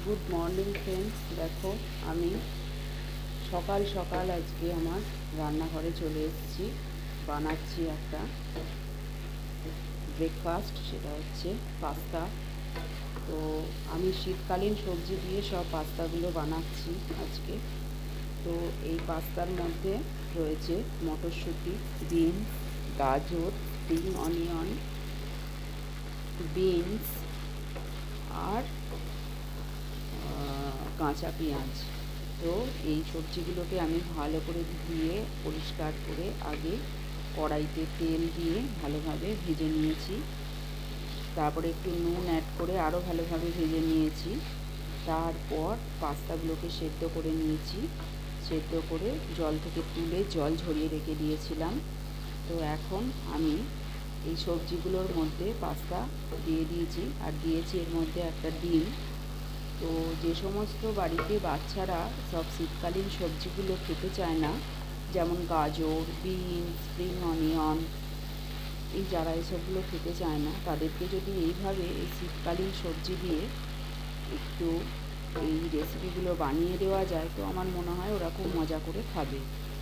Good morning friends. দেখো, আমি সকাল সকাল আজকে আমার রান্নাঘরে চলে এসেছি। বানাচ্ছি একটা ব্রেকফাস্ট, সেটা হচ্ছে পাস্তা। তো আমি শীতকালীন সবজি দিয়ে সব পাস্তাগুলো বানাচ্ছি আজকে। তো এই পাস্তার মধ্যে রয়েছে মটরশুঁটি, বিনস, গাজর, স্প্রিং অনিয়ন, বিনস আর কাঁচা পেঁয়াজ। তো এই সবজিগুলোকে আমি ভালো করে ধুয়ে পরিষ্কার করে আগে কড়াইতে তেল দিয়ে ভালোভাবে ভেজে নিয়েছি। তারপরে একটু নুন অ্যাড করে আরও ভালোভাবে ভেজে নিয়েছি। তারপর পাস্তাগুলোকে সেদ্ধ করে নিয়েছি। সেদ্ধ করে জল থেকে তুলে জল ঝরিয়ে রেখে দিয়েছিলাম। তো এখন আমি এই সবজিগুলোর মধ্যে পাস্তা দিয়ে দিয়েছি আর দিয়েছি এর মধ্যে একটা ডিম। তো যে সমস্ত বাড়িতে বাচ্চারা সব শীতকালীন সবজিগুলো খেতে চায় না, যেমন গাজর, বিনস, স্প্রিং অনিয়ন, এই যারা এসবগুলো খেতে চায় না, তাদেরকে যদি এইভাবে এই শীতকালীন সবজি দিয়ে একটু এই রেসিপিগুলো বানিয়ে দেওয়া যায়, তো আমার মনে হয় ওরা খুব মজা করে খাবে।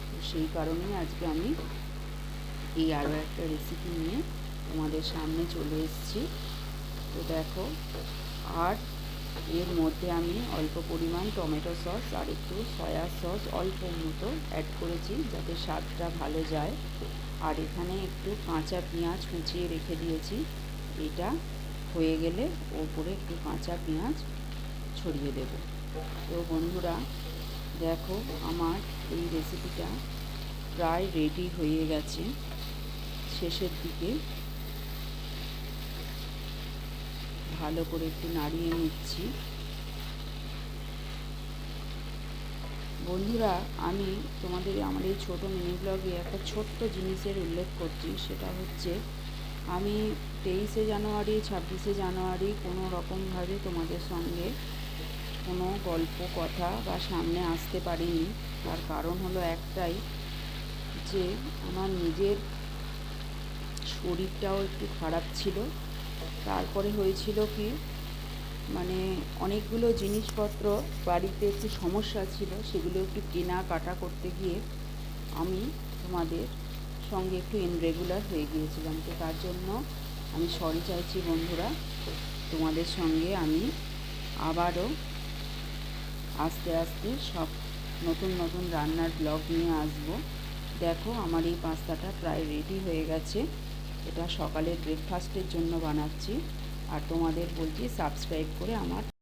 তো সেই কারণেই আজকে আমি এই আরও একটা রেসিপি নিয়ে তোমাদের সামনে চলে এসেছি। তো দেখো, আর এর মধ্যে আমি অল্প পরিমাণ টমেটো সস আর একটু সয়া সস অল্প মতো অ্যাড করেছি, যাতে স্বাদটা ভালো যায়। আর এখানে একটু কাঁচা পেঁয়াজ কুচিয়ে রেখে দিয়েছি। এটা হয়ে গেলে ওপরে একটু কাঁচা পেঁয়াজ ছড়িয়ে দেব। তো বন্ধুরা, দেখো, আমার এই রেসিপিটা প্রায় রেডি হয়ে গেছে। শেষের দিকে ভালো করে একটু নাড়িয়ে নিচ্ছি। বন্ধুরা, আমি তোমাদের আমার এই ছোটো মিনি ব্লগে একটা ছোট্ট জিনিসের উল্লেখ করছি। সেটা হচ্ছে, আমি 23শে জানুয়ারি 26শে জানুয়ারি কোনো রকমভাবে তোমাদের সঙ্গে কোনো গল্প কথা বা সামনে আসতে পারিনি। তার কারণ হলো একটাই, যে আমার নিজের শরীরটাও একটু খারাপ ছিল। তারপরে হয়েছিল কি, মানে অনেকগুলো জিনিসপত্র বাড়িতে একটু সমস্যা ছিল, সেগুলো একটু কেনাকাটা করতে গিয়ে আমি তোমাদের সঙ্গে একটু ইনরেগুলার হয়ে গিয়েছিলাম। তো তার জন্য আমি সরি চাইছি বন্ধুরা। তোমাদের সঙ্গে আমি আবারও আস্তে আস্তে সব নতুন নতুন রান্নার ব্লগ নিয়ে আসব। দেখো, আমার এই পাস্তাটা প্রায় রেডি হয়ে গেছে। এটা সকালের ব্রেকফাস্টের জন্য বানাচ্ছি। আর তোমাদের বলছি, সাবস্ক্রাইব করে আমার